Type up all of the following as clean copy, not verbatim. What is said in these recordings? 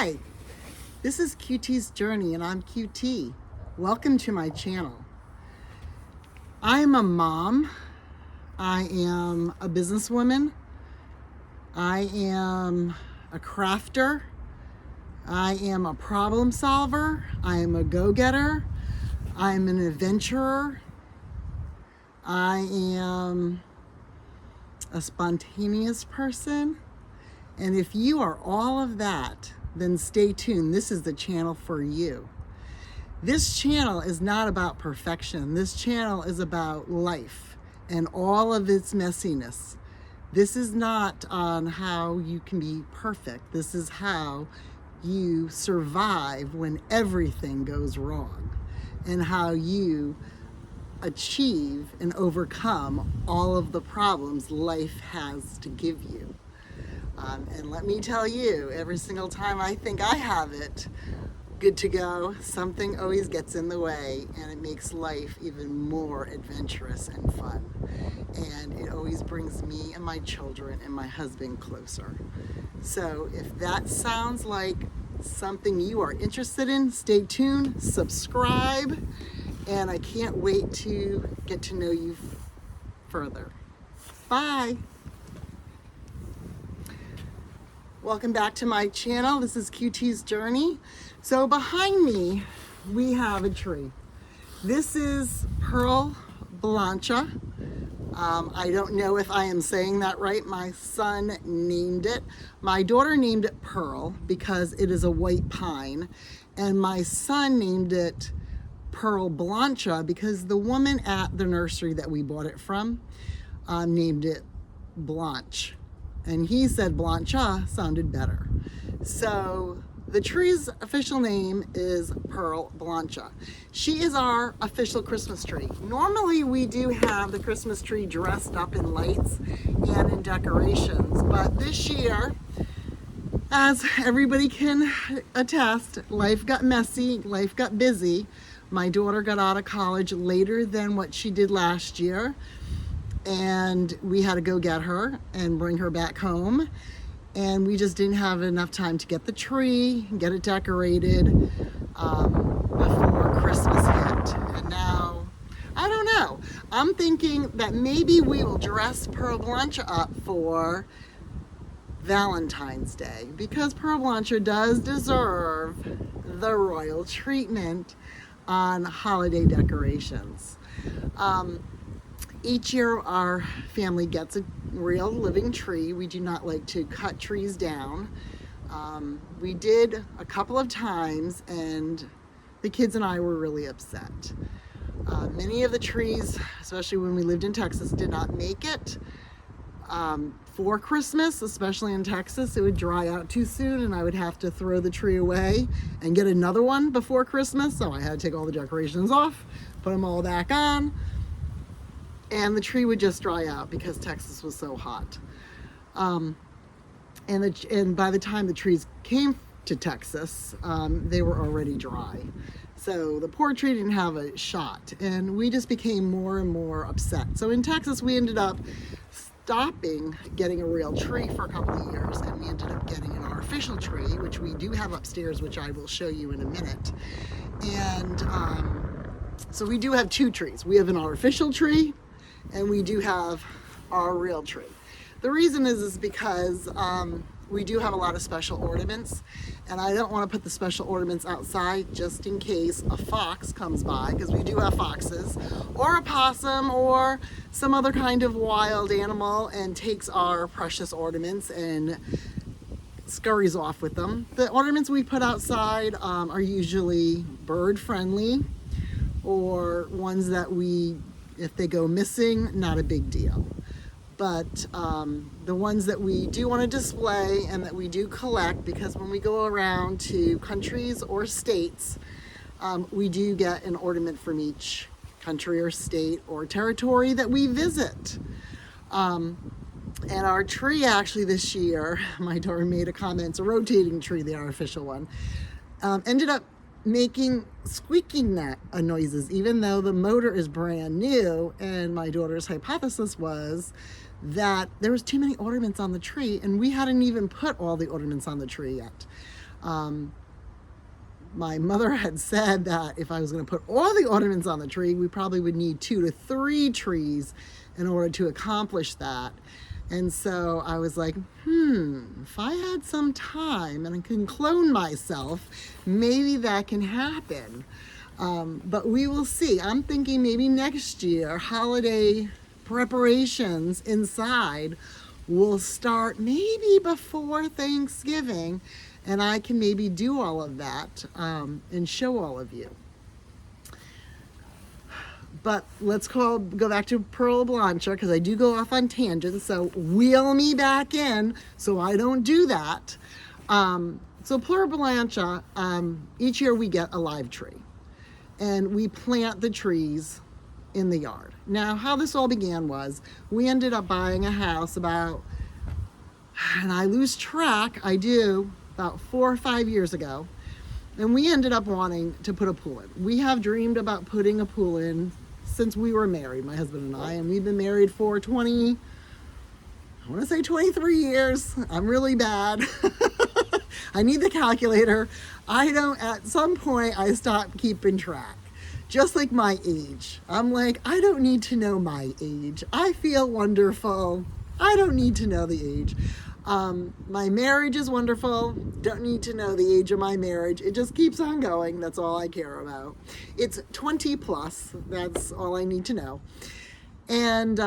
Hi, this is QT's Journey and I'm QT. Welcome to my channel. I'm a mom. I am a businesswoman. I am a crafter. I am a problem solver. I am a go-getter. I'm an adventurer. I am a spontaneous person. And if you are all of that, then stay tuned. This is the channel for you. This channel is not about perfection. This channel is about life and all of its messiness. This is not on how you can be perfect. This is how you survive when everything goes wrong and how you achieve and overcome all of the problems life has to give you. And let me tell you, every single time I think I have it good to go, something always gets in the way and it makes life even more adventurous and fun. And it always brings me and my children and my husband closer. So if that sounds like something you are interested in, stay tuned, subscribe, and I can't wait to get to know you further. Bye. Welcome back to my channel. This is QT's Journey. So behind me, we have a tree. This is Pearl Blancha. I don't know if I am saying that right. My son named it. My daughter named it Pearl because it is a white pine. And my son named it Pearl Blancha because the woman at the nursery that we bought it from named it Blanche. And he said Blancha sounded better. So the tree's official name is Pearl Blancha. She is our official Christmas tree. Normally we do have the Christmas tree dressed up in lights and in decorations, but this year, as everybody can attest, life got messy, life got busy. My daughter got out of college later than what she did last year, and we had to go get her and bring her back home. And we just didn't have enough time to get the tree, get it decorated before Christmas hit. And now, I don't know. I'm thinking that maybe we will dress Pearl Blancha up for Valentine's Day because Pearl Blancha does deserve the royal treatment on holiday decorations. Each year our family gets a real living tree. We do not like to cut trees down. We did a couple of times and the kids and I were really upset. Many of the trees, especially when we lived in Texas, did not make it for Christmas, especially in Texas. It would dry out too soon and I would have to throw the tree away and get another one before Christmas. So I had to take all the decorations off, put them all back on. And the tree would just dry out because Texas was so hot. And by the time the trees came to Texas, they were already dry. So the poor tree didn't have a shot. And we just became more and more upset. So in Texas, we ended up stopping getting a real tree for a couple of years. And we ended up getting an artificial tree, which we do have upstairs, which I will show you in a minute. And so we do have two trees. We have an artificial tree, and we do have our real tree. The reason is because we do have a lot of special ornaments, and I don't want to put the special ornaments outside just in case a fox comes by, because we do have foxes, or a possum, or some other kind of wild animal and takes our precious ornaments and scurries off with them. The ornaments we put outside are usually bird friendly, or ones that if they go missing, not a big deal. But the ones that we do want to display and that we do collect, because when we go around to countries or states, we do get an ornament from each country or state or territory that we visit. And our tree actually this year, my daughter made a comment, it's a rotating tree, the artificial one, ended up squeaking noises, even though the motor is brand new. And my daughter's hypothesis was that there was too many ornaments on the tree, and we hadn't even put all the ornaments on the tree yet. My mother had said that if I was going to put all the ornaments on the tree, we probably would need 2 to 3 trees in order to accomplish that. And so I was like, if I had some time and I can clone myself, maybe that can happen. But we will see. I'm thinking maybe next year, holiday preparations inside will start maybe before Thanksgiving, and I can maybe do all of that and show all of you. But let's go back to Pearl Blanche, because I do go off on tangents, so wheel me back in so I don't do that. So Pearl Blanche, each year we get a live tree, and we plant the trees in the yard. Now, how this all began was, we ended up buying a house about, and I lose track, I do, about 4 or 5 years ago, and we ended up wanting to put a pool in. We have dreamed about putting a pool in since we were married, my husband and I, and we've been married for 23 years. I'm really bad. I need the calculator. At some point I stopped keeping track. Just like my age. I'm like, I don't need to know my age. I feel wonderful. I don't need to know the age. My marriage is wonderful. Don't need to know the age of my marriage. It just keeps on going. That's all I care about. It's 20 plus. That's all I need to know. And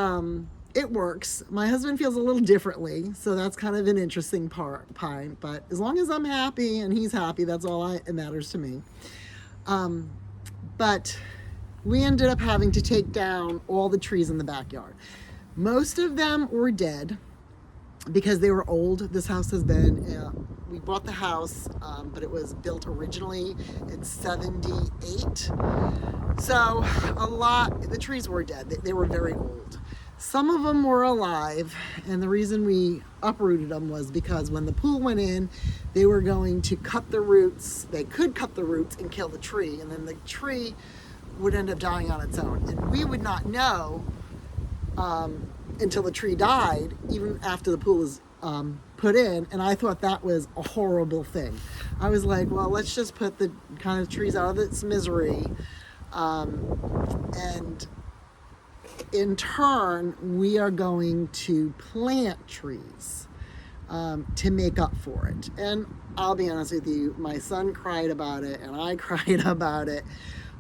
it works. My husband feels a little differently, so that's kind of an interesting part. But as long as I'm happy and he's happy, that's all it matters to me. But we ended up having to take down all the trees in the backyard. Most of them were dead because they were old. This house has been, we bought the house, but it was built originally in 78. So the trees were dead. They were very old. Some of them were alive, and the reason we uprooted them was because when the pool went in, they were going to cut the roots. They could cut the roots and kill the tree, and then the tree would end up dying on its own. And we would not know until the tree died, even after the pool was put in, and I thought that was a horrible thing. I was like, well, let's just put the kind of trees out of its misery, and in turn, we are going to plant trees to make up for it. And I'll be honest with you, my son cried about it, and I cried about it,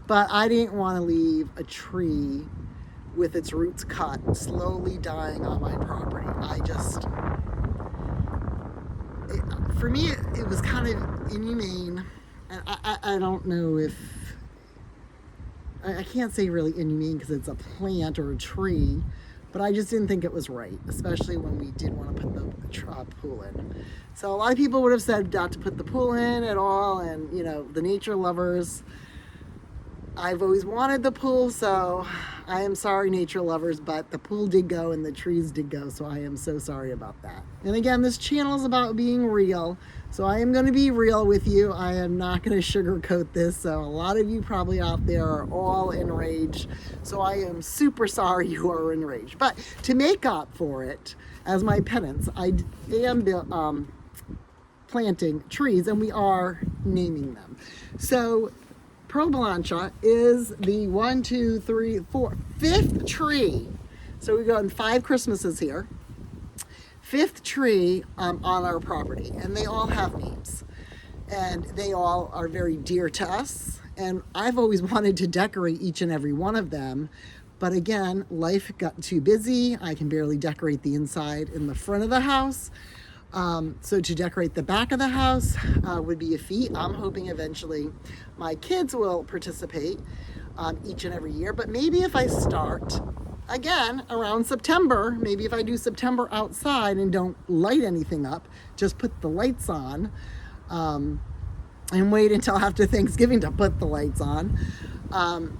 but I didn't want to leave a tree with its roots cut, slowly dying on my property. For me, it was kind of inhumane. And I don't know if, I can't say really inhumane because it's a plant or a tree, but I just didn't think it was right, especially when we did want to put the pool in. So a lot of people would have said not to put the pool in at all, and the nature lovers, I've always wanted the pool, so I am sorry, nature lovers, but the pool did go and the trees did go, so I am so sorry about that. And again, this channel is about being real, so I am going to be real with you. I am not going to sugarcoat this, so a lot of you probably out there are all enraged, so I am super sorry you are enraged. But to make up for it, as my penance, I am planting trees, and we are naming them. So Pearl Blanche is the 5th tree. So we've gotten 5 Christmases here. 5th tree on our property, and they all have names. And they all are very dear to us. And I've always wanted to decorate each and every one of them. But again, life got too busy. I can barely decorate the inside and the front of the house. So to decorate the back of the house would be a feat. I'm hoping eventually my kids will participate each and every year, but maybe if I start again around September, maybe if I do September outside and don't light anything up, just put the lights on, and wait until after Thanksgiving to put the lights on,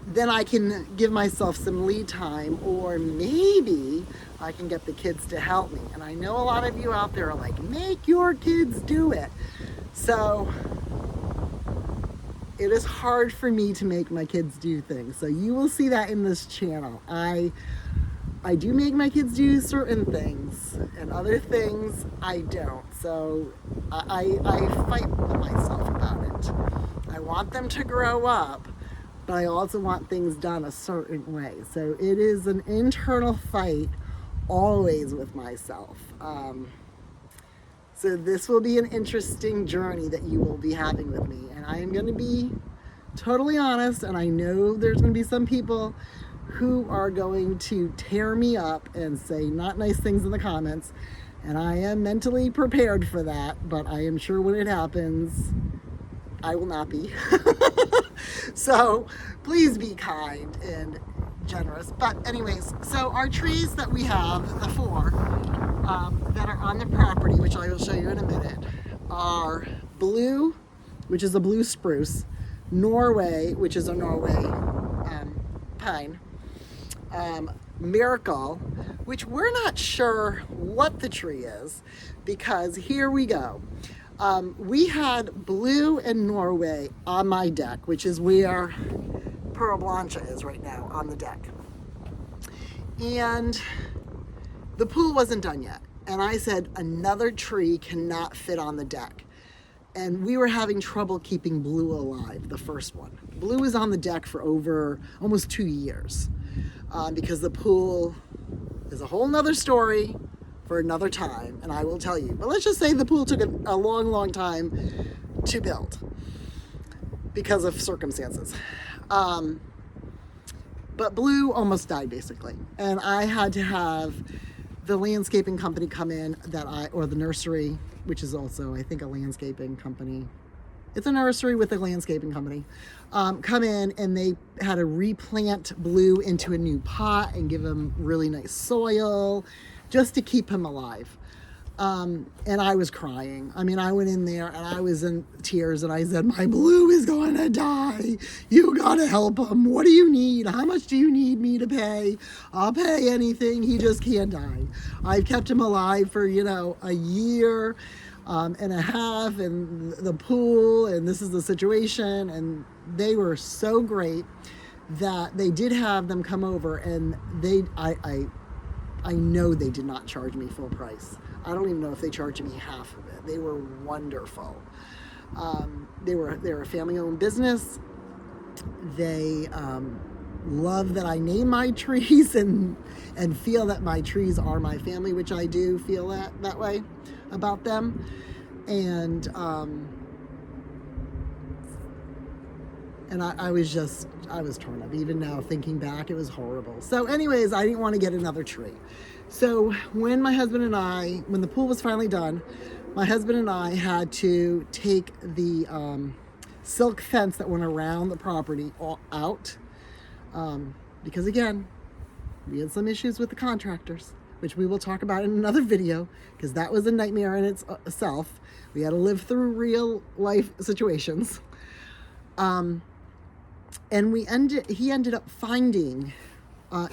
then I can give myself some lead time, or maybe I can get the kids to help me. And I know a lot of you out there are like, make your kids do it. So it is hard for me to make my kids do things. So you will see that in this channel. I I do make my kids do certain things, and other things I don't. So I fight with myself about it. I want them to grow up, but I also want things done a certain way. So it is an internal fight always with myself. So this will be an interesting journey that you will be having with me. And I am going to be totally honest, and I know there's going to be some people who are going to tear me up and say not nice things in the comments. And I am mentally prepared for that, but I am sure when it happens, I will not be. So please be kind and generous. But anyways, so our trees that we have, the 4 that are on the property, which I will show you in a minute, are blue, which is a blue spruce, Norway, which is a Norway pine, Miracle, which we're not sure what the tree is, because here we go. We had blue and Norway on my deck, which is where Pearl Blanca is right now on the deck. And the pool wasn't done yet. And I said, another tree cannot fit on the deck. And we were having trouble keeping blue alive, the first one. Blue is on the deck for over almost 2 years, because the pool is a whole nother story for another time, and I will tell you. But let's just say the pool took a long time to build because of circumstances. But blue almost died, basically. And I had to have the landscaping company come in, or the nursery, which is also, I think, a landscaping company. It's a nursery with a landscaping company. Come in, and they had to replant blue into a new pot and give him really nice soil just to keep him alive. And I was crying. I mean, I went in there and I was in tears, and I said, my blue is going to die. You got to help him. What do you need? How much do you need me to pay? I'll pay anything. He just can't die. I've kept him alive for, a year and a half, and the pool, and this is the situation. And they were so great that they did have them come over, and I know they did not charge me full price. I don't even know if they charged me half of it. They were wonderful. They were a family-owned business. They love that I name my trees and feel that my trees are my family, which I do feel that way about them. And I was torn up. Even now, thinking back, it was horrible. So anyways, I didn't want to get another tree. So when the pool was finally done, my husband and I had to take the silk fence that went around the property all out. Because again, we had some issues with the contractors, which we will talk about in another video, because that was a nightmare in itself. We had to live through real life situations. And he ended up finding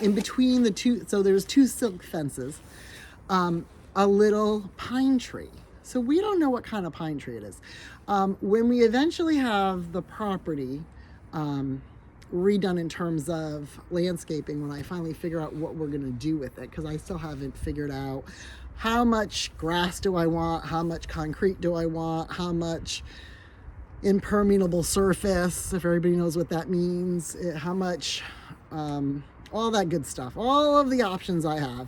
in between the two, so there's 2 silk fences, a little pine tree. So we don't know what kind of pine tree it is. When we eventually have the property redone in terms of landscaping, when I finally figure out what we're going to do with it, because I still haven't figured out how much grass do I want, how much concrete do I want, how much impermeable surface, if everybody knows what that means, how much, all that good stuff, all of the options I have.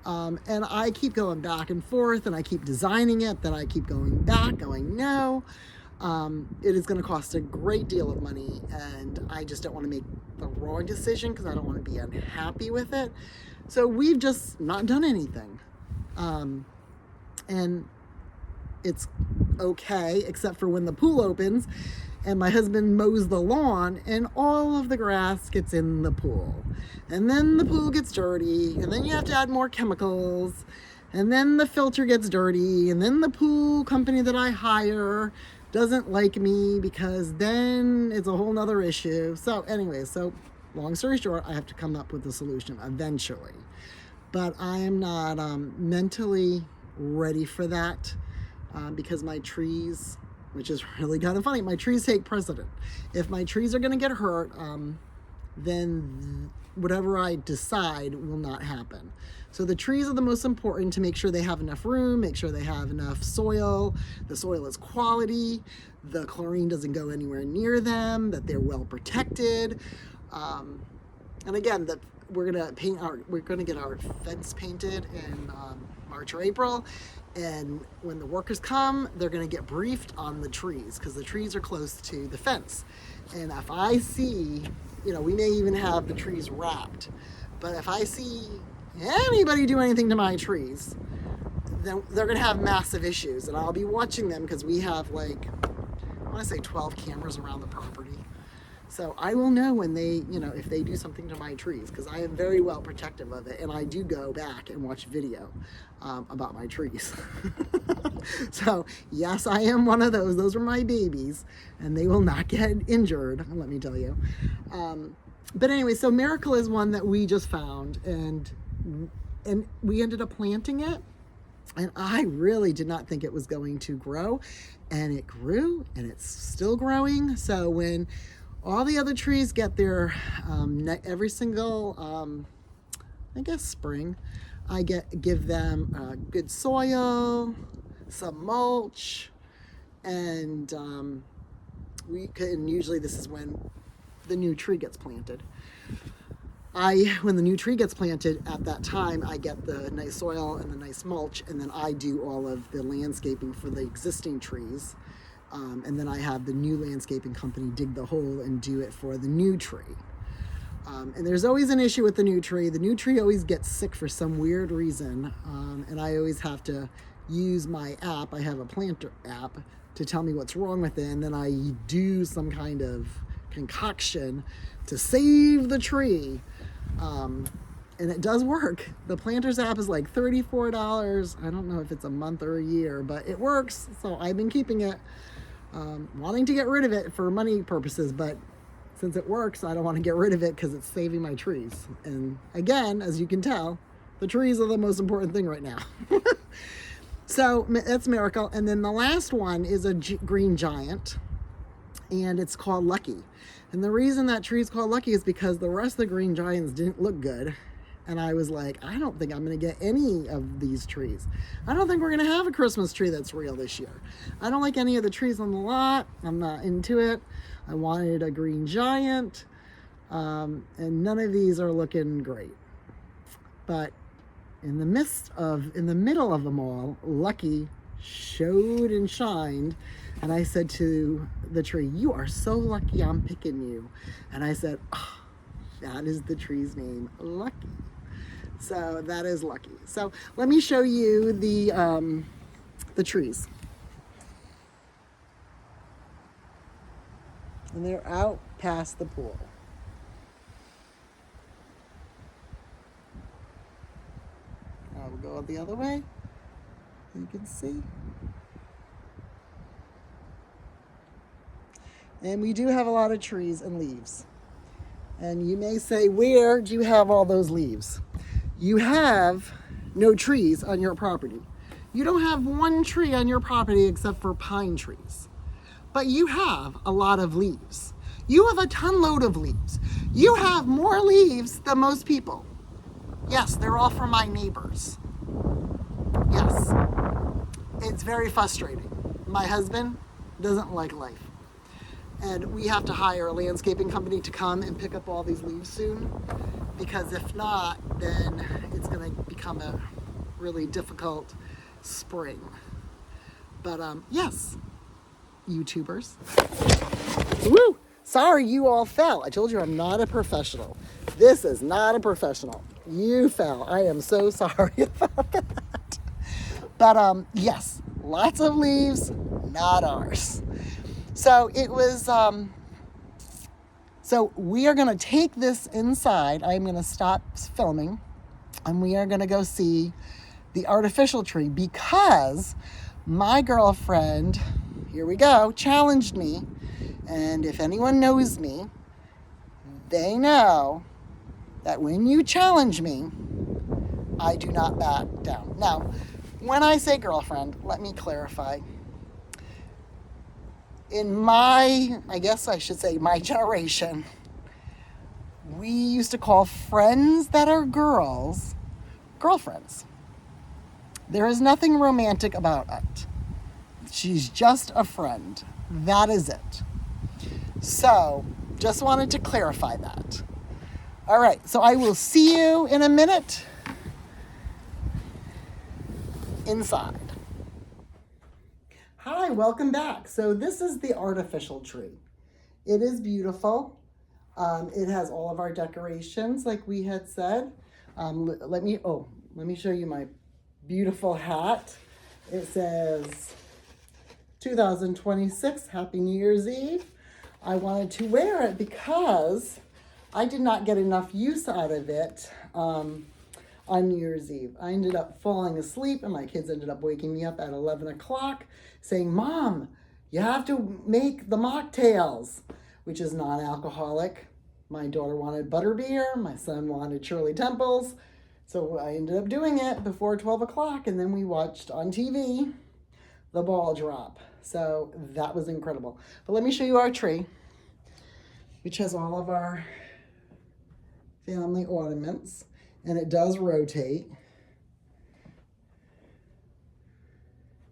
And I keep going back and forth, and I keep designing it, then I keep going back, going, no, it is going to cost a great deal of money, and I just don't want to make the wrong decision because I don't want to be unhappy with it. So we've just not done anything. And it's okay, except for when the pool opens and my husband mows the lawn and all of the grass gets in the pool. And then the pool gets dirty, and then you have to add more chemicals, and then the filter gets dirty, and then the pool company that I hire doesn't like me, because then it's a whole nother issue. So anyway, long story short, I have to come up with a solution eventually. But I am not mentally ready for that, because my trees, which is really kind of funny, my trees take precedent. If my trees are going to get hurt, then whatever I decide will not happen. So the trees are the most important to make sure they have enough room, make sure they have enough soil, the soil is quality, the chlorine doesn't go anywhere near them, that they're well protected. And again, we're gonna get our fence painted in March or April. And when the workers come, they're gonna get briefed on the trees because the trees are close to the fence. And if I see, we may even have the trees wrapped, but if I see anybody do anything to my trees, then they're gonna have massive issues. And I'll be watching them because we have I wanna say 12 cameras around the property. So I will know when they, if they do something to my trees, because I am very well protective of it. And I do go back and watch video about my trees. So yes, I am one of those. Those are my babies and they will not get injured, let me tell you. But anyway, so Miracle is one that we just found and we ended up planting it. And I really did not think it was going to grow, and it grew and it's still growing. So when all the other trees get their, every single, I guess spring, I give them good soil, some mulch, and usually this is when the new tree gets planted. When the new tree gets planted, at that time, I get the nice soil and the nice mulch, and then I do all of the landscaping for the existing trees. And then I have the new landscaping company dig the hole and do it for the new tree. And there's always an issue with the new tree. The new tree always gets sick for some weird reason. And I always have to use my app. I have a planter app to tell me what's wrong with it. And then I do some kind of concoction to save the tree. And it does work. The Planters app is like $34. I don't know if it's a month or a year, but it works. So I've been keeping it. Wanting to get rid of it for money purposes, but since it works, I don't want to get rid of it because it's saving my trees. And again, as you can tell, the trees are the most important thing right now. So that's Miracle. And then the last one is a green giant, and it's called Lucky. And the reason that tree is called Lucky is because the rest of the green giants didn't look good. And I was like, I don't think I'm going to get any of these trees. I don't think we're going to have a Christmas tree that's real this year. I don't like any of the trees on the lot. I'm not into it. I wanted a green giant. And none of these are looking great. But in the middle of them all, Lucky showed and shined. And I said to the tree, "You are so lucky I'm picking you." And I said, "Oh, that is the tree's name, Lucky." So that is Lucky. So let me show you the trees. And they're out past the pool. Now we'll go the other way. You can see. And we do have a lot of trees and leaves. And you may say, where do you have all those leaves? You have no trees on your property. You don't have one tree on your property except for pine trees. But you have a lot of leaves. You have a ton load of leaves. You have more leaves than most people. Yes, they're all from my neighbors. Yes, it's very frustrating. My husband doesn't like life. And we have to hire a landscaping company to come and pick up all these leaves soon, because if not, then it's going to become a really difficult spring. But yes, YouTubers. Woo! Sorry you all fell. I told you I'm not a professional. This is not a professional. You fell. I am so sorry about that. But yes, lots of leaves, not ours. So it was, so we are going to take this inside. I'm going to stop filming and we are going to go see the artificial tree because my girlfriend, here we go, challenged me. And if anyone knows me, they know that when you challenge me, I do not back down. Now, when I say girlfriend, let me clarify. In my, I guess I should say my generation, we used to call friends that are girls girlfriends. There is nothing romantic about it. She's just a friend. That is it. So, just wanted to clarify that. All right, so I will see you in a minute inside. Hi, welcome back. So this is the artificial tree. It is beautiful. It has all of our decorations like we had said. Let me show you my beautiful hat. It says 2026 Happy New Year's Eve. I wanted to wear it because I did not get enough use out of it on New Year's Eve. I ended up falling asleep and my kids ended up waking me up at 11 o'clock saying, Mom, you have to make the mocktails, which is non-alcoholic. My daughter wanted butterbeer. My son wanted Shirley Temples. So I ended up doing it before 12 o'clock and then we watched on TV the ball drop. So that was incredible. But let me show you our tree, which has all of our family ornaments, and it does rotate.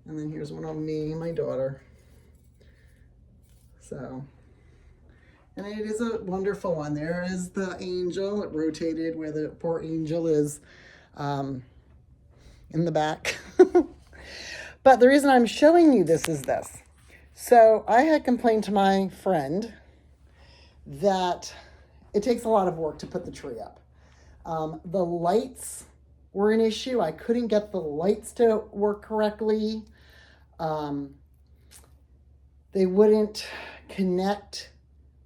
And then here's one of me and my daughter. So, and it is a wonderful one. There is the angel. It rotated where the poor angel is in the back. But the reason I'm showing you this is this. So I had complained to my friend that it takes a lot of work to put the tree up. The lights were an issue. I couldn't get the lights to work correctly. They wouldn't connect.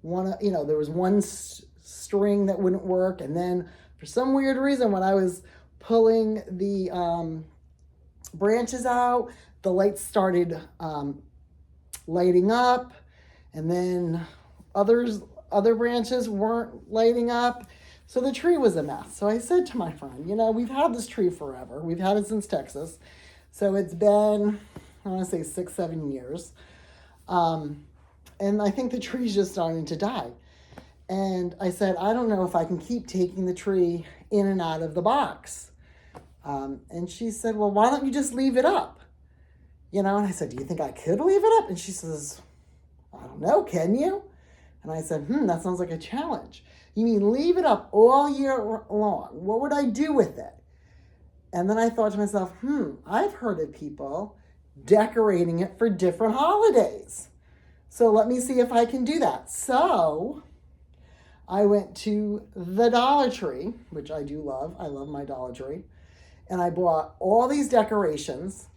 There was one string that wouldn't work. And then for some weird reason, when I was pulling the branches out, the lights started lighting up, and then other branches weren't lighting up. So the tree was a mess. So I said to my friend, we've had this tree forever. We've had it since Texas. So it's been, I want to say 6-7 years. And I think the tree's just starting to die. And I said, I don't know if I can keep taking the tree in and out of the box. And she said, well, why don't you just leave it up? And I said, do you think I could leave it up? And she says, I don't know, can you? And I said, that sounds like a challenge. You mean leave it up all year long? What would I do with it? And then I thought to myself, I've heard of people decorating it for different holidays. So let me see if I can do that. So I went to the Dollar Tree, which I do love. I love my Dollar Tree. And I bought all these decorations,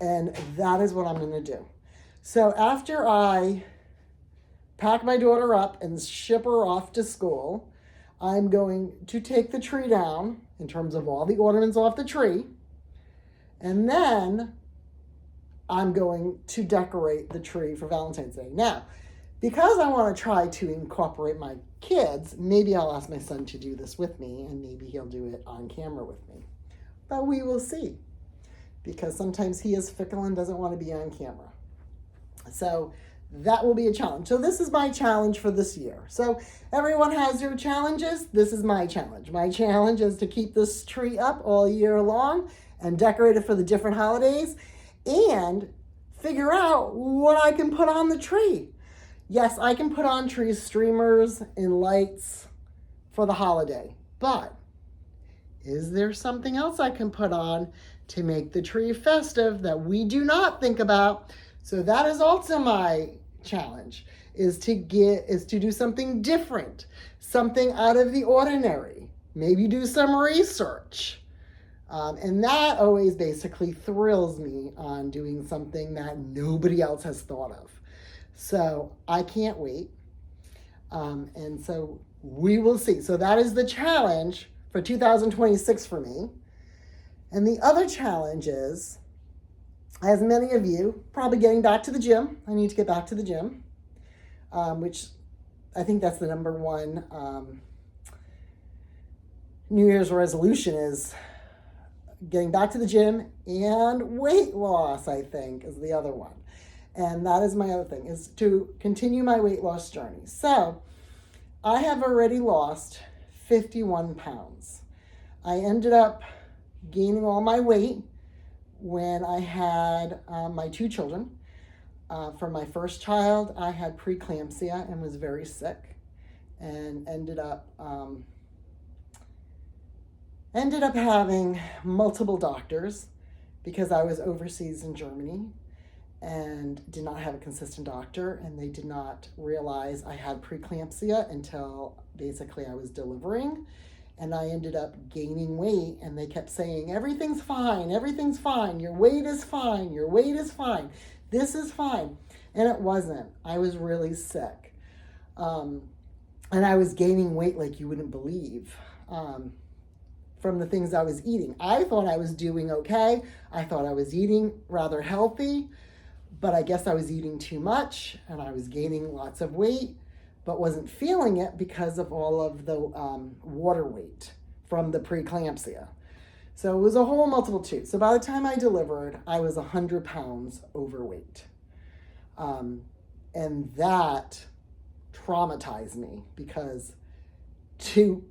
and that is what I'm going to do. So after I pack my daughter up and ship her off to school, I'm going to take the tree down in terms of all the ornaments off the tree. And then I'm going to decorate the tree for Valentine's Day. Now, because I want to try to incorporate my kids, maybe I'll ask my son to do this with me, and maybe he'll do it on camera with me. But we will see, because sometimes he is fickle and doesn't want to be on camera. So that will be a challenge. So this is my challenge for this year. So everyone has their challenges. This is my challenge. My challenge is to keep this tree up all year long and decorate it for the different holidays and figure out what I can put on the tree. Yes, I can put on tree streamers and lights for the holiday, but is there something else I can put on to make the tree festive that we do not think about? So that is also my challenge, is to do something different, something out of the ordinary, maybe do some research. And that always basically thrills me on doing something that nobody else has thought of. So I can't wait. And so we will see. So that is the challenge for 2026 for me. And the other challenge is, as many of you, probably getting back to the gym. I need to get back to the gym, which I think that's the number one New Year's resolution, is getting back to the gym, and weight loss, I think, is the other one. And that is my other thing, is to continue my weight loss journey. So I have already lost 51 pounds. I ended up gaining all my weight when I had my two children. For my first child, I had preeclampsia and was very sick, and ended up having multiple doctors because I was overseas in Germany and did not have a consistent doctor, and they did not realize I had preeclampsia until basically I was delivering. And I ended up gaining weight, and they kept saying, everything's fine, your weight is fine, this is fine. And it wasn't. I was really sick. And I was gaining weight like you wouldn't believe from the things I was eating. I thought I was doing okay. I thought I was eating rather healthy, but I guess I was eating too much, and I was gaining lots of weight, but wasn't feeling it because of all of the water weight from the preeclampsia. So it was a whole multiple two. So by the time I delivered, I was 100 pounds overweight. And that traumatized me, because to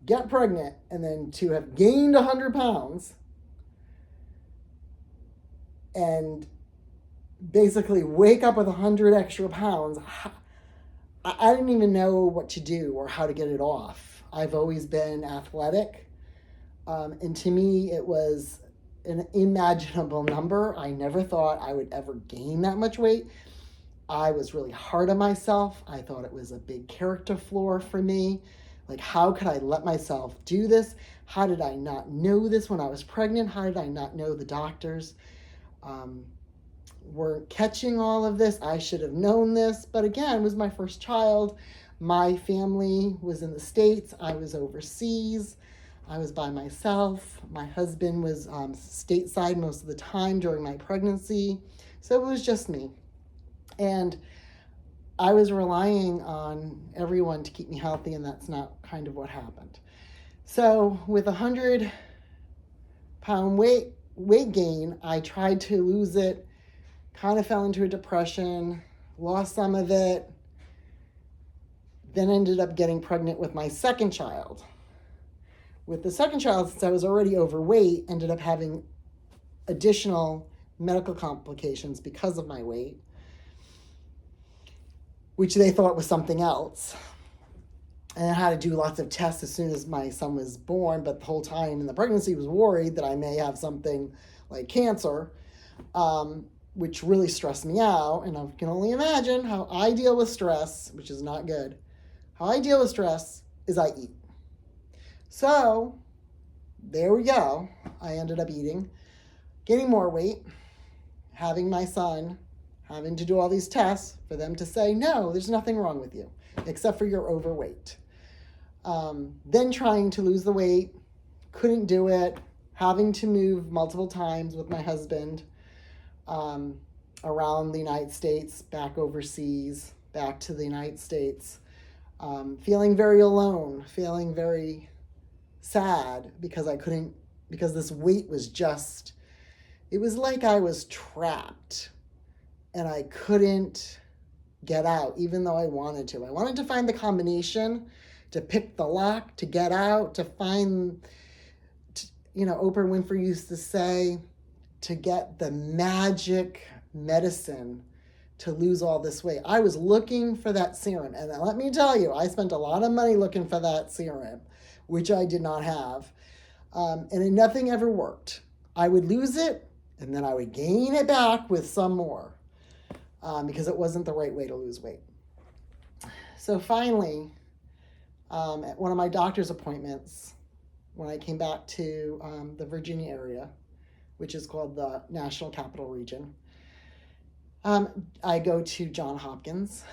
get pregnant and then to have gained 100 pounds and basically wake up with 100 extra pounds, I didn't even know what to do or how to get it off. I've always been athletic, and to me it was an unimaginable number. I never thought I would ever gain that much weight. I was really hard on myself. I thought it was a big character flaw for me. Like, how could I let myself do this? How did I not know this when I was pregnant? How did I not know the doctors weren't catching all of this? I should have known this. But again, it was my first child. My family was in the States. I was overseas. I was by myself. My husband was stateside most of the time during my pregnancy. So it was just me. And I was relying on everyone to keep me healthy, and that's not kind of what happened. So with 100-pound weight gain, I tried to lose it, kind of fell into a depression, lost some of it, then ended up getting pregnant with my second child. With the second child, since I was already overweight, ended up having additional medical complications because of my weight, which they thought was something else. And I had to do lots of tests as soon as my son was born, but the whole time in the pregnancy was worried that I may have something like cancer, which really stressed me out. And I can only imagine how I deal with stress, which is not good. How I deal with stress is I eat. So there we go. I ended up eating, gaining more weight, having my son, having to do all these tests for them to say, no, there's nothing wrong with you, except for you're overweight. Then trying to lose the weight, couldn't do it, having to move multiple times with my husband around the United States, back overseas, back to the United States, feeling very alone, feeling very sad because because this weight was just, it was like I was trapped. And I couldn't get out, even though I wanted to. I wanted to find the combination, to pick the lock, to get out, to find, Oprah Winfrey used to say, to get the magic medicine to lose all this weight. I was looking for that serum. And let me tell you, I spent a lot of money looking for that serum, which I did not have. And nothing ever worked. I would lose it, and then I would gain it back with some more. Because it wasn't the right way to lose weight. So finally, at one of my doctor's appointments, when I came back to the Virginia area, which is called the National Capital Region, I go to Johns Hopkins,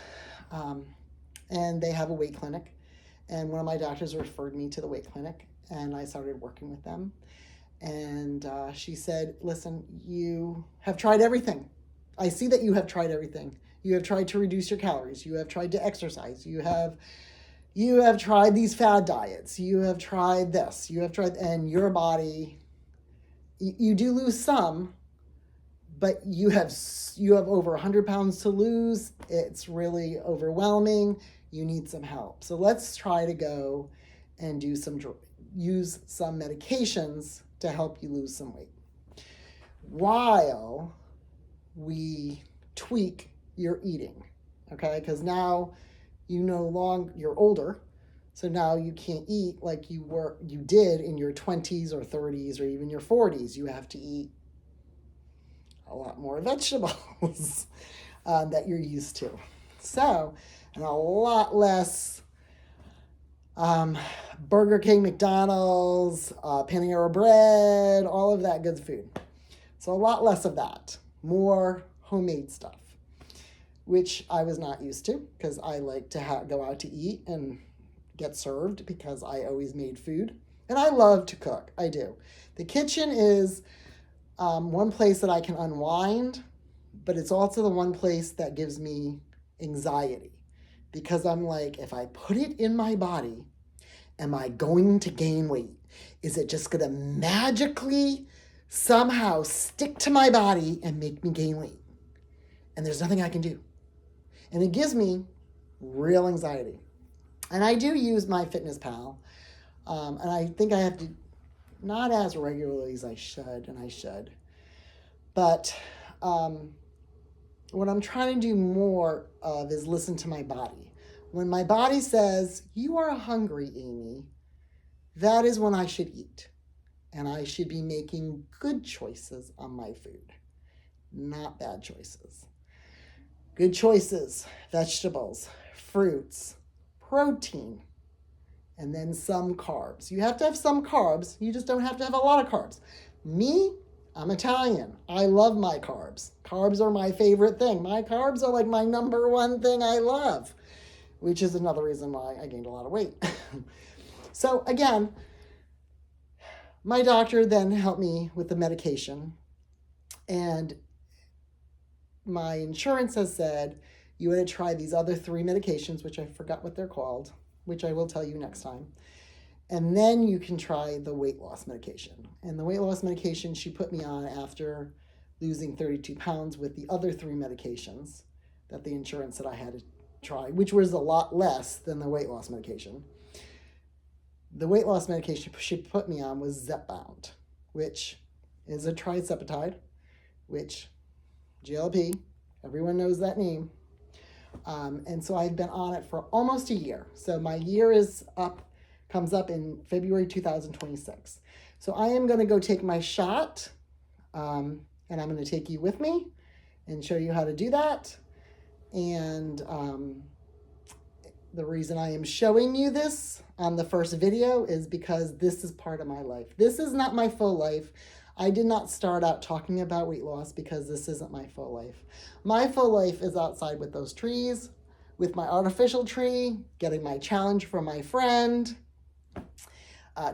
and they have a weight clinic. And one of my doctors referred me to the weight clinic, and I started working with them. And she said, listen, you have tried everything. I see that you have tried everything. You have tried to reduce your calories. You have tried to exercise. You have tried these fad diets. You have tried this. You have tried, and your body, you do lose some, but you have over 100 pounds to lose. It's really overwhelming. you need some help. So let's try to go and use some medications to help you lose some weight while we tweak your eating, okay? Because now you're older, so now you can't eat like you did in your 20s or 30s or even your 40s. You have to eat a lot more vegetables that you're used to. So, and a lot less Burger King, McDonald's, Panera Bread, all of that good food. So a lot less of that, more homemade stuff, which I was not used to because I like to go out to eat and get served because I always made food. And I love to cook, I do. The kitchen is one place that I can unwind, but it's also the one place that gives me anxiety because I'm like, if I put it in my body, am I going to gain weight? Is it just going to magically somehow stick to my body and make me gain weight? And there's nothing I can do. And it gives me real anxiety. And I do use my Fitness Pal. And I think I have to, not as regularly as I should. But what I'm trying to do more of is listen to my body. When my body says, you are hungry, Amy, that is when I should eat. And I should be making good choices on my food, not bad choices. Good choices, vegetables, fruits, protein, and then some carbs. You have to have some carbs. You just don't have to have a lot of carbs. Me, I'm Italian. I love my carbs. Carbs are my favorite thing. My carbs are like my number one thing I love, which is another reason why I gained a lot of weight. So again, my doctor then helped me with the medication, and my insurance has said, you want to try these other 3 medications, which I forgot what they're called, which I will tell you next time. And then you can try the weight loss medication. And the weight loss medication she put me on after losing 32 pounds with the other 3 medications that the insurance said I had to try, which was a lot less than the weight loss medication. The weight loss medication she put me on was Zepbound, which is a triceptide, which GLP, everyone knows that name. And so I've been on it for almost a year. So my year comes up in February 2026. So I am going to go take my shot, and I'm going to take you with me and show you how to do that. And the reason I am showing you this on the first video is because this is part of my life. This is not my full life. I did not start out talking about weight loss because this isn't my full life. My full life is outside with those trees, with my artificial tree, getting my challenge from my friend,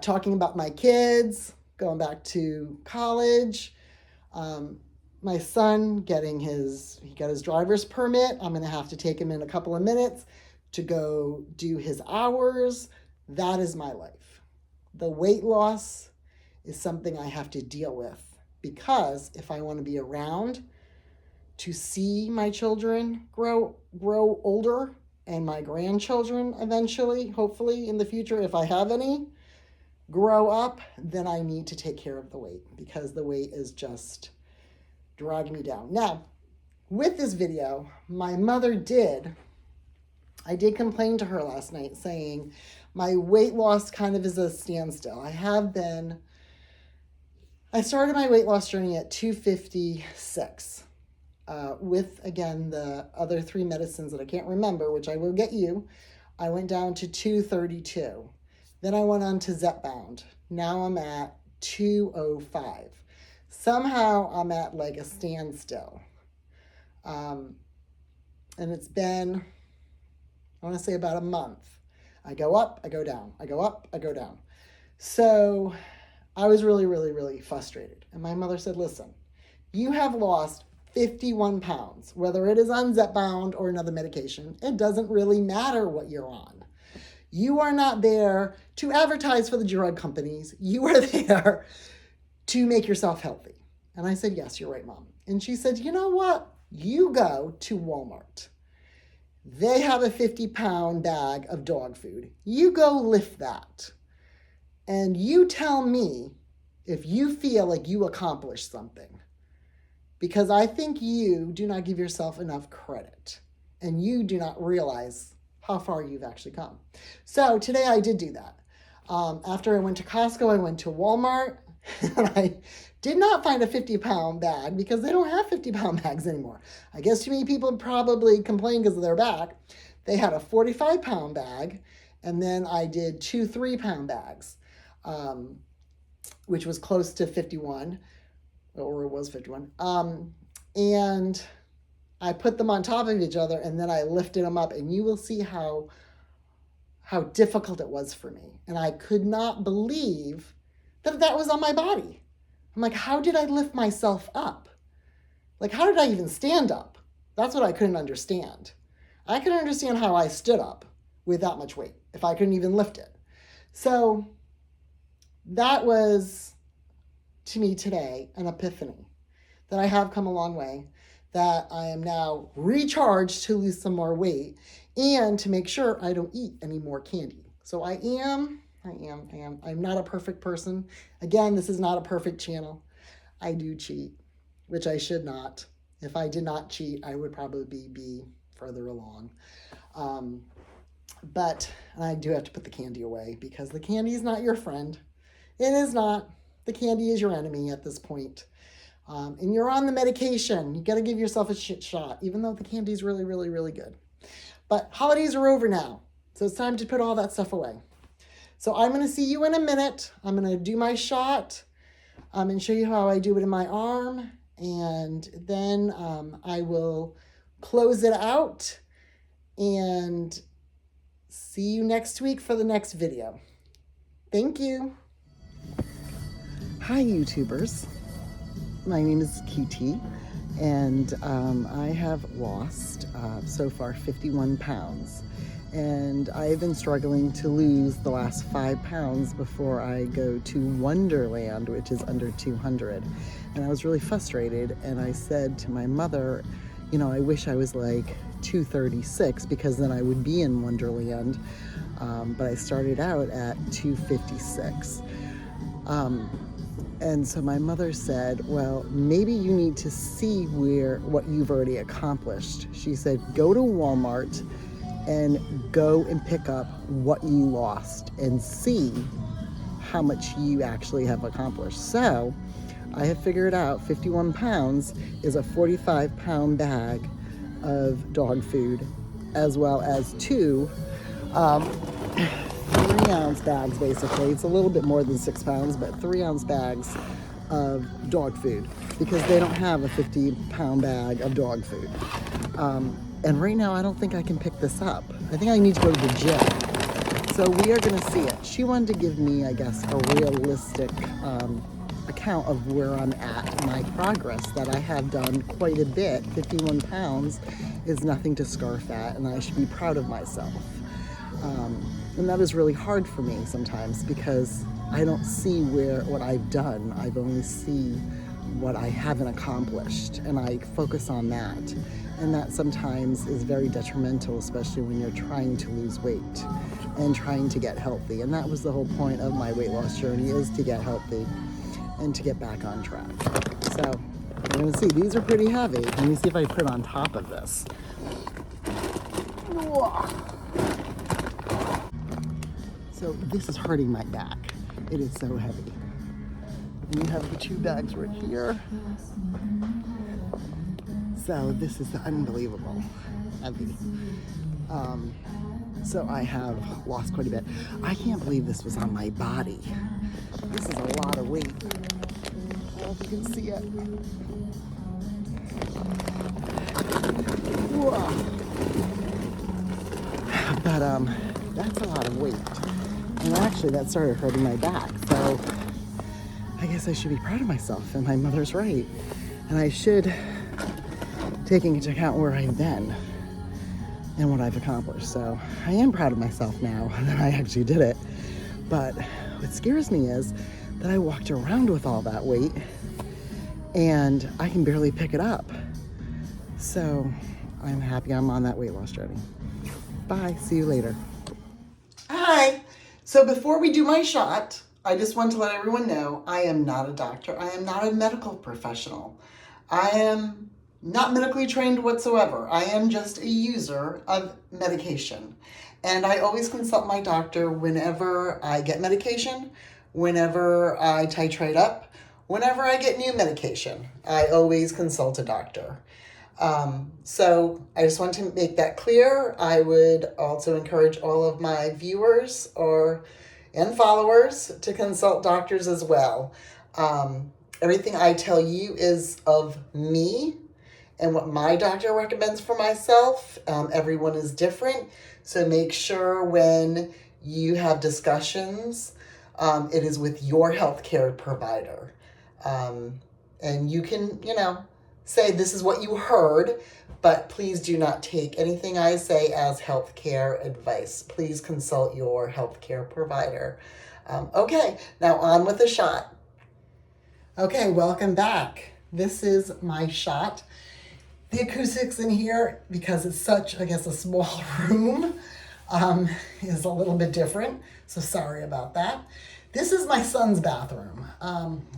talking about my kids, going back to college, my son he got his driver's permit. I'm going to have to take him in a couple of minutes to go do his hours. That is my life. The weight loss is something I have to deal with because if I want to be around to see my children grow older and my grandchildren eventually, hopefully in the future, if I have any, grow up, then I need to take care of the weight because the weight is just dragging me down. Now, with this video, my mother I did complain to her last night saying my weight loss kind of is a standstill. I started my weight loss journey at 256 with, again, the other 3 medicines that I can't remember, which I will get you. I went down to 232. Then I went on to Zepbound. Now I'm at 205. Somehow I'm at like a standstill. And it's been, I want to say about a month. I go up, I go down. I go up, I go down. So I was really, really, really frustrated. And my mother said, listen, you have lost 51 pounds, whether it is on Zepbound or another medication. It doesn't really matter what you're on. You are not there to advertise for the drug companies. You are there to make yourself healthy. And I said, yes, you're right, Mom. And she said, you know what? You go to Walmart. They have a 50-pound bag of dog food. You go lift that. And you tell me if you feel like you accomplished something. Because I think you do not give yourself enough credit. And you do not realize how far you've actually come. So today I did do that. After I went to Costco, I went to Walmart. And I did not find a 50-pound bag because they don't have 50-pound bags anymore. I guess too many people probably complain because of their back. They had a 45-pound bag, and then I did 2 3-pound bags, which was close to 51, or it was 51. And I put them on top of each other, and then I lifted them up, and you will see how difficult it was for me. And I could not believe that was on my body. I'm like, how did I lift myself up? Like, how did I even stand up? That's what I couldn't understand. I couldn't understand how I stood up with that much weight if I couldn't even lift it. So that was, to me today, an epiphany that I have come a long way, that I am now recharged to lose some more weight and to make sure I don't eat any more candy. So I'm not a perfect person. Again, this is not a perfect channel. I do cheat, which I should not. If I did not cheat, I would probably be further along. But I do have to put the candy away because the candy is not your friend. It is not. The candy is your enemy at this point. And you're on the medication. You got to give yourself a shot, even though the candy is really, really, really good. But holidays are over now, so it's time to put all that stuff away. So I'm going to see you in a minute. I'm going to do my shot and show you how I do it in my arm. And then I will close it out and see you next week for the next video. Thank you. Hi, YouTubers. My name is QT, and I have lost so far 51 pounds. And I've been struggling to lose the last 5 pounds before I go to Wonderland, which is under 200. And I was really frustrated, and I said to my mother, you know, I wish I was like 236 because then I would be in Wonderland. But I started out at 256. And so my mother said, well, maybe you need to see what you've already accomplished. She said, go to Walmart and go and pick up what you lost and see how much you actually have accomplished. So I have figured out 51 pounds is a 45-pound bag of dog food, as well as 2 3-ounce bags, basically. It's a little bit more than 6 pounds, but 3-ounce bags of dog food because they don't have a 50-pound bag of dog food. And right now, I don't think I can pick this up. I think I need to go to the gym. So we are going to see it. She wanted to give me, I guess, a realistic account of where I'm at, my progress, that I have done quite a bit. 51 pounds is nothing to scarf at, and I should be proud of myself. And that is really hard for me sometimes because I don't see what I've done. I've only see what I haven't accomplished, and I focus on that. And that sometimes is very detrimental, especially when you're trying to lose weight and trying to get healthy. And that was the whole point of my weight loss journey, is to get healthy and to get back on track. So we're gonna see, these are pretty heavy. Let me see if I put on top of this. So this is hurting my back. It is so heavy. And you have the 2 bags right here. So this is unbelievable heavy. So I have lost quite a bit. I can't believe this was on my body. This is a lot of weight. I don't know if you can see it. Whoa. But that's a lot of weight. And actually that started hurting my back. So I guess I should be proud of myself, and my mother's right. And I should, taking into account where I've been and what I've accomplished. So I am proud of myself now that I actually did it. But what scares me is that I walked around with all that weight and I can barely pick it up. So I'm happy I'm on that weight loss journey. Bye. See you later. Hi. So before we do my shot, I just want to let everyone know I am not a doctor. I am not a medical professional. I am not medically trained whatsoever. I am just a user of medication. And I always consult my doctor whenever I get medication, whenever I titrate up, whenever I get new medication. I always consult a doctor. So I just want to make that clear. I would also encourage all of my viewers and followers to consult doctors as well. Everything I tell you is of me and what my doctor recommends for myself. Everyone is different. So make sure when you have discussions, it is with your healthcare provider. And you can, say this is what you heard, but please do not take anything I say as healthcare advice. Please consult your healthcare provider. Okay, now on with the shot. Okay, welcome back. This is my shot. The acoustics in here, because it's such, I guess, a small room, is a little bit different. So sorry about that. This is my son's bathroom.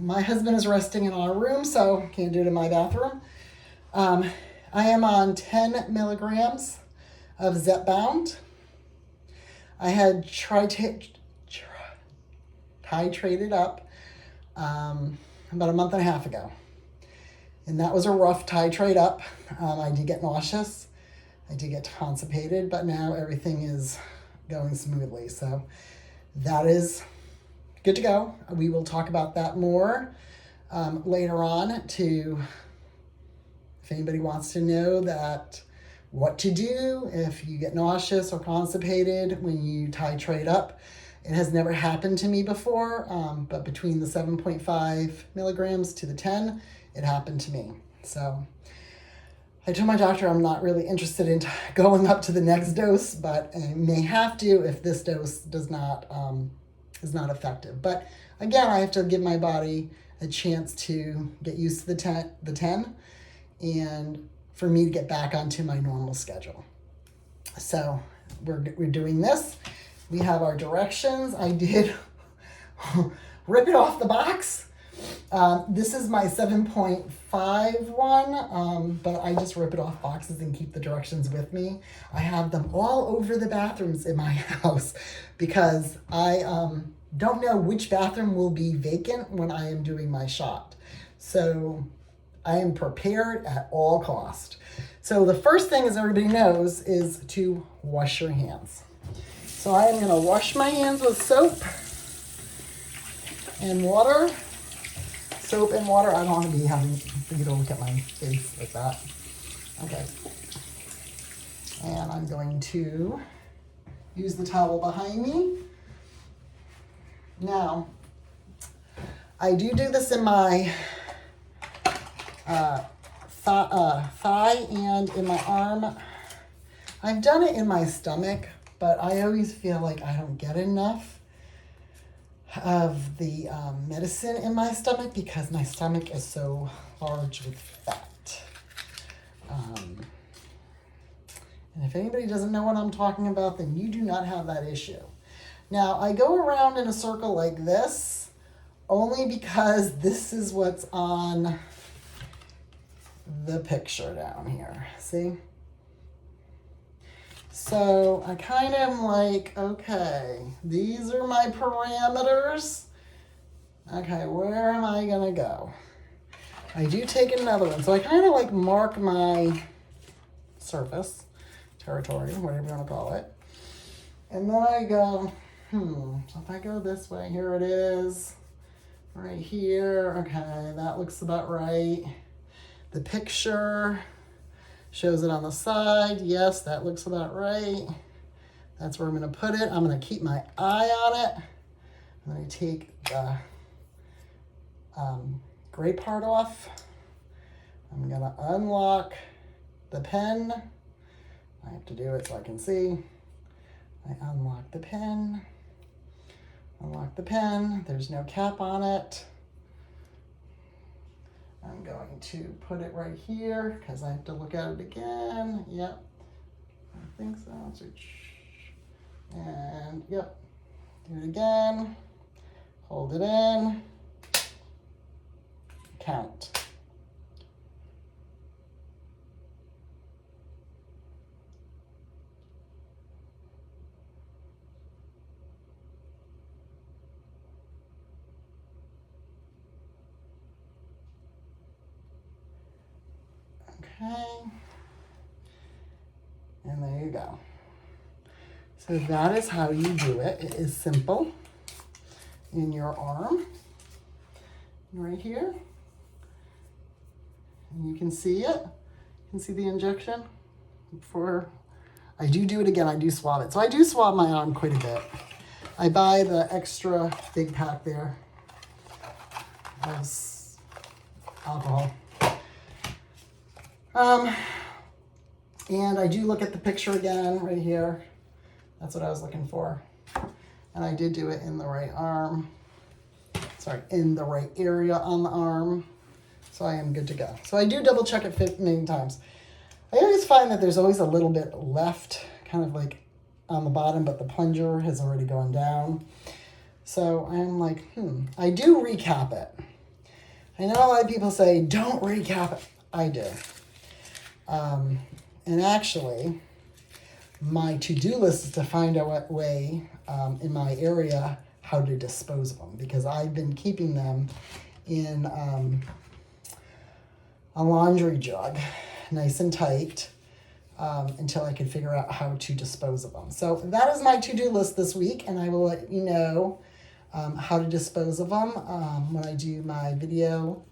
My husband is resting in our room, so can't do it in my bathroom. I am on 10 milligrams of Zepbound. I had titrated up about a month and a half ago. And that was a rough titrate up. I did get nauseous. I did get constipated, but now everything is going smoothly. So that is good to go. We will talk about that more later on if anybody wants to know what to do if you get nauseous or constipated when you titrate up. It has never happened to me before, but between the 7.5 milligrams to the 10, it happened to me. So I told my doctor I'm not really interested in going up to the next dose, but I may have to if this dose is not effective. But again, I have to give my body a chance to get used to the 10 and for me to get back onto my normal schedule. So we're doing this. We have our directions. I did rip it off the box. This is my 7.5 one, but I just rip it off boxes and keep the directions with me. I have them all over the bathrooms in my house because I don't know which bathroom will be vacant when I am doing my shot. So I am prepared at all cost. So the first thing, as everybody knows, is to wash your hands. So I am going to wash my hands with soap and water. Soap and water. I don't want to be having for you to look at my face like that. Okay. And I'm going to use the towel behind me. Now, I do this in my thigh and in my arm. I've done it in my stomach, but I always feel like I don't get enough of the medicine in my stomach because my stomach is so large with fat. And if anybody doesn't know what I'm talking about, then you do not have that issue. Now, I go around in a circle like this only because this is what's on the picture down here. See? So I kind of am like, okay, these are my parameters. Okay, where am I gonna go? I do take another one. So I kind of like mark my surface, territory, whatever you want to call it. And then I go, so if I go this way, here it is, right here. Okay, that looks about right. The picture shows it on the side. Yes, that looks about right. That's where I'm going to put it. I'm going to keep my eye on it. I'm going to take the gray part off. I'm going to unlock the pen. I have to do it so I can see. I unlock the pen. Unlock the pen. There's no cap on it. I'm going to put it right here because I have to look at it again. Yep, I think so. And yep, do it again. Hold it in. Count. Okay, and there you go. So that is how you do it. It is simple. In your arm, right here. And you can see it. You can see the injection. Before I do it again, I do swab it. So I do swab my arm quite a bit. I buy the extra big pack there. Has alcohol. And I do look at the picture again right here. That's what I was looking for. And I did do it in the right arm. Sorry, in the right area on the arm. So I am good to go. So I do double check it many times. I always find that there's always a little bit left, kind of like on the bottom, but the plunger has already gone down. So I'm like, I do recap it. I know a lot of people say, don't recap it. I do. And actually, my to-do list is to find out what way in my area how to dispose of them, because I've been keeping them in a laundry jug, nice and tight, until I can figure out how to dispose of them. So that is my to-do list this week, and I will let you know how to dispose of them when I do my video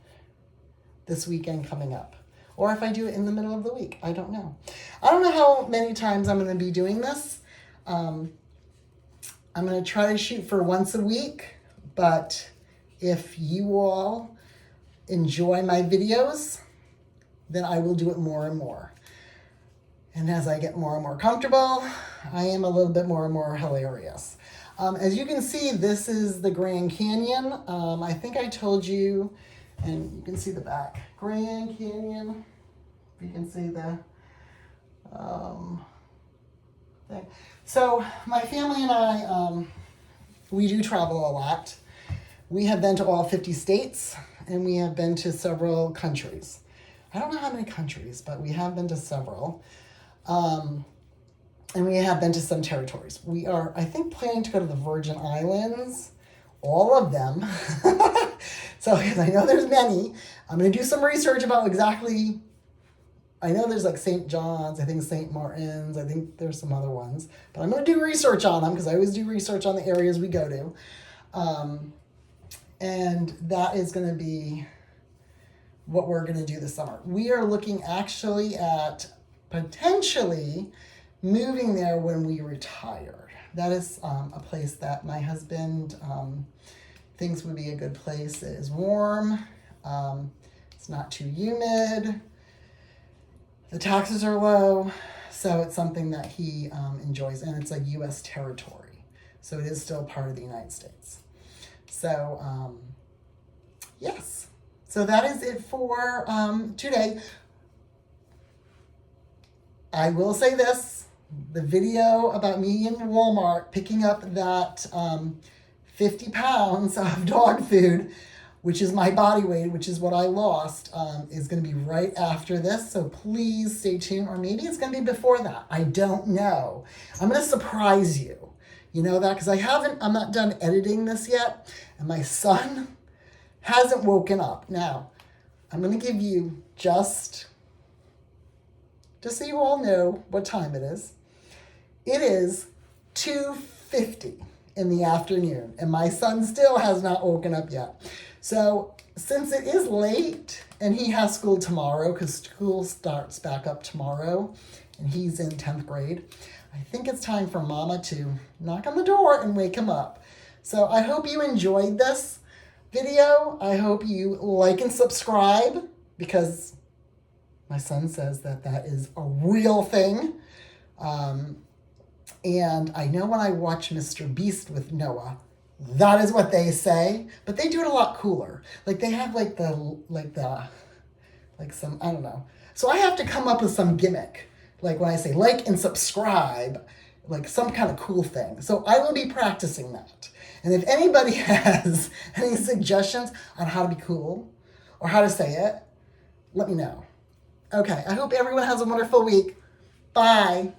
this weekend coming up. Or if I do it in the middle of the week. I don't know. I don't know how many times I'm going to be doing this. I'm going to try to shoot for once a week. But if you all enjoy my videos, then I will do it more and more. And as I get more and more comfortable, I am a little bit more and more hilarious. As you can see, this is the Grand Canyon. I think I told you, and you can see the back. Grand Canyon. If you can see the thing. So my family and I, we do travel a lot. We have been to all 50 states, and we have been to several countries. I don't know how many countries, but we have been to several. And we have been to some territories. We are, I think, planning to go to the Virgin Islands, all of them. So, because I know there's many, I'm going to do some research about exactly, I know there's like St. John's, I think St. Martin's, I think there's some other ones, but I'm going to do research on them because I always do research on the areas we go to. And that is going to be what we're going to do this summer. We are looking actually at potentially moving there when we retire. That is a place that my husband thinks would be a good place. It is warm. It's not too humid. The taxes are low. So it's something that he enjoys. And it's a U.S. territory. So it is still part of the United States. So, yes. So that is it for today. I will say this. The video about me in Walmart picking up that 50 pounds of dog food, which is my body weight, which is what I lost, is going to be right after this. So please stay tuned. Or maybe it's going to be before that. I don't know. I'm going to surprise you. You know that? Because I'm not done editing this yet. And my son hasn't woken up. Now, I'm going to give you just so you all know what time it is. It is 2:50 in the afternoon, and my son still has not woken up yet. So since it is late, and he has school tomorrow, because school starts back up tomorrow, and he's in 10th grade, I think it's time for Mama to knock on the door and wake him up. So I hope you enjoyed this video. I hope you like and subscribe, because my son says that is a real thing. And I know when I watch Mr. Beast with Noah, That is what they say, but they do it a lot cooler. Like they have like some, I don't know. So I have to come up with some gimmick. Like when I say like and subscribe, like some kind of cool thing. So I will be practicing that. And if anybody has any suggestions on how to be cool or how to say it, let me know. Okay, I hope everyone has a wonderful week. Bye.